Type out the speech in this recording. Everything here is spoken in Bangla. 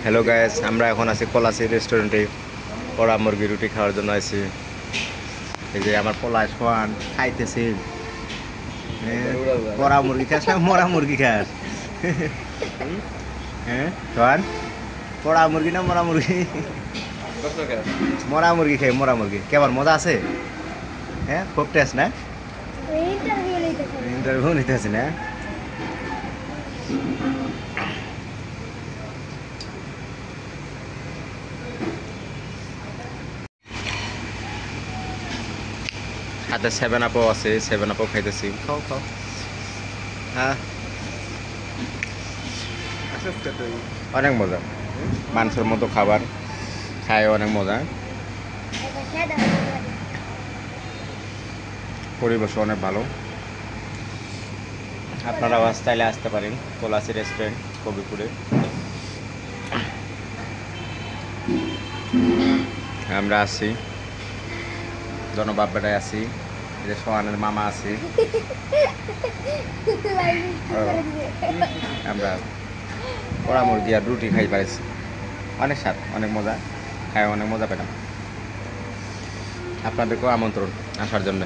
হ্যালো গাইস, আমরা এখন আছি পলাশি রেস্টুরেন্টে কড়া মুরগি রুটি খাওয়ার জন্য আছি। এই যে আমার পলাশ খান খাইতেছি। কড়া মুরগি খাস না মরা মুরগি খাস? হ্যাঁ খান কড়া মুরগি না মরা মুরগি? মরা মুরগি খাই, মরা মুরগি কেমন মজা আছে? হ্যাঁ খুব টেস্ট না? ইন্টারভিউ নিতেছি না? হাতে 7 আপও আছে, 7 আপও খাইতেছি। খাও খাও। হ্যাঁ অনেক মজা, মাংসের মতো খাবার খায়, অনেক মজা, পরিবেশ অনেক ভালো। আপনারাও চাইলে আসতে পারেন পলাশি রেস্টুরেন্ট কবিপুরে। আমরা আছি জনবাব বেটায় আছি, এই যে সোহানের মামা আছি। আমরা কড়া মুরগি আর রুটি খাই পাইছি, অনেক স্বাদ, অনেক মজা, খায় অনেক মজা পেলাম। আপনাদেরকেও আমন্ত্রণ আসার জন্য।